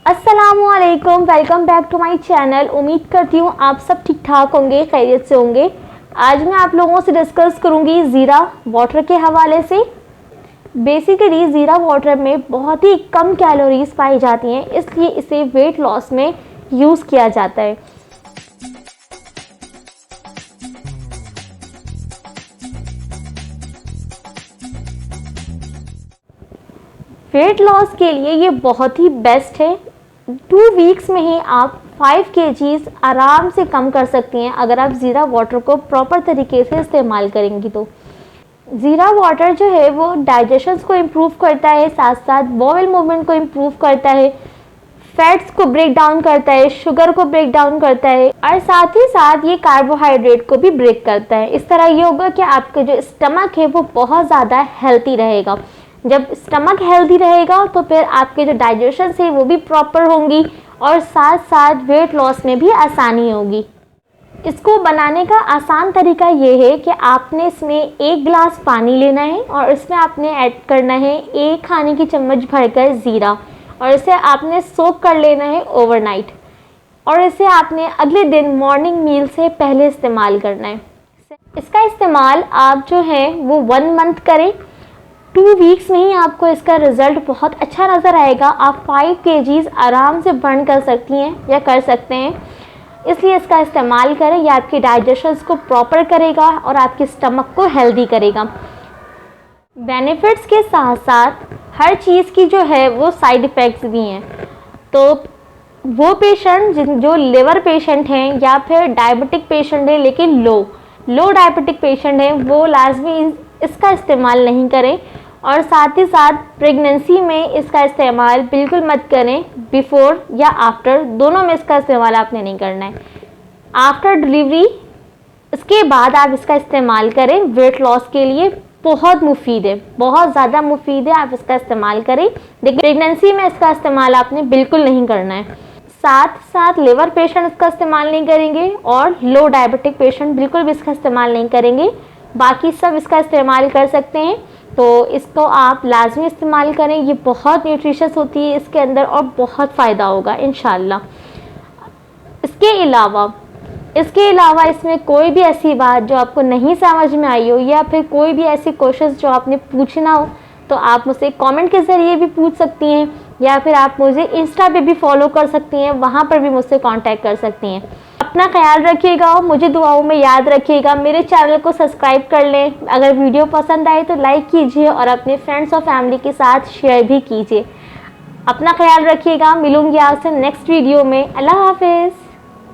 अस्सलामुअलैकुम, welcome back to my channel. उम्मीद करती हूँ आप सब ठीक ठाक होंगे, खैरियत से होंगे। आज मैं आप लोगों से डिस्कस करूँगी ज़ीरा वाटर के हवाले से। बेसिकली ज़ीरा वाटर में बहुत ही कम कैलोरीज पाई जाती हैं, इसलिए इसे वेट लॉस में यूज़ किया जाता है। वेट लॉस के लिए ये बहुत ही बेस्ट है। 2 वीक्स में ही आप 5 kgs आराम से कम कर सकती हैं अगर आप ज़ीरा वाटर को प्रॉपर तरीके से इस्तेमाल करेंगी तो। ज़ीरा वाटर जो है वो डाइजेशन को इम्प्रूव करता है, साथ साथ बॉवल मूवमेंट को इम्प्रूव करता है, फैट्स को ब्रेक डाउन करता है, शुगर को ब्रेक डाउन करता है और साथ ही साथ ये कार्बोहाइड्रेट को भी ब्रेक करता है। इस तरह ये होगा कि आपका जो स्टमक है वो बहुत ज़्यादा हेल्थी रहेगा। जब स्टमक हेल्दी रहेगा तो फिर आपके जो डाइजेशन है वो भी प्रॉपर होंगी और साथ साथ वेट लॉस में भी आसानी होगी। इसको बनाने का आसान तरीका ये है कि आपने इसमें 1 गिलास पानी लेना है और इसमें आपने ऐड करना है 1 खाने की चम्मच भरकर ज़ीरा और इसे आपने सोक कर लेना है ओवरनाइट और इसे आपने अगले दिन मॉर्निंग मील से पहले इस्तेमाल करना है। इसका इस्तेमाल आप जो है वो 1 मंथ करें। 2 वीक्स में ही आपको इसका रिज़ल्ट बहुत अच्छा नज़र आएगा। आप 5 kgs आराम से बर्न कर सकती हैं या कर सकते हैं, इसलिए इसका इस्तेमाल करें। यह आपकी डाइजेशन को प्रॉपर करेगा और आपके स्टमक को हेल्दी करेगा। बेनिफिट्स के साथ साथ हर चीज़ की जो है वो साइड इफ़ेक्ट्स भी हैं। तो वो पेशेंट जो लिवर पेशेंट हैं या फिर डायबिटिक पेशेंट हैं लेकिन लो डायबिटिक पेशेंट हैं, वो लाजमी इसका इस्तेमाल नहीं करें और साथ ही साथ प्रेगनेंसी में इसका इस्तेमाल बिल्कुल मत करें। बिफोर या आफ्टर दोनों में इसका इस्तेमाल आपने नहीं करना है। आफ्टर डिलीवरी इसके बाद आप इसका इस्तेमाल करें। वेट लॉस के लिए बहुत मुफीद है, बहुत ज़्यादा मुफीद है, आप इसका इस्तेमाल करें। लेकिन प्रेगनेंसी में इसका इस्तेमाल आपने बिल्कुल नहीं करना है। साथ साथ लिवर पेशेंट इसका इस्तेमाल नहीं करेंगे और लो डायबिटिक पेशेंट बिल्कुल भी इसका इस्तेमाल नहीं करेंगे। बाकी सब इसका इस्तेमाल कर सकते हैं, तो इसको आप लाजमी इस्तेमाल करें। ये बहुत न्यूट्रिशियस होती है इसके अंदर और बहुत फ़ायदा होगा इंशाल्लाह। इसके अलावा इसमें कोई भी ऐसी बात जो आपको नहीं समझ में आई हो या फिर कोई भी ऐसी क्वेश्चंस जो आपने पूछना हो तो आप मुझसे कमेंट के ज़रिए भी पूछ सकती हैं या फिर आप मुझे इंस्टा पे भी फॉलो कर सकती हैं, वहाँ पर भी मुझसे कांटेक्ट कर सकती हैं। अपना ख्याल रखिएगा, मुझे दुआओं में याद रखिएगा। मेरे चैनल को सब्सक्राइब कर लें। अगर वीडियो पसंद आए तो लाइक कीजिए और अपने फ्रेंड्स और फैमिली के साथ शेयर भी कीजिए। अपना ख्याल रखिएगा। मिलूंगी आपसे नेक्स्ट वीडियो में। अल्लाह हाफिज़।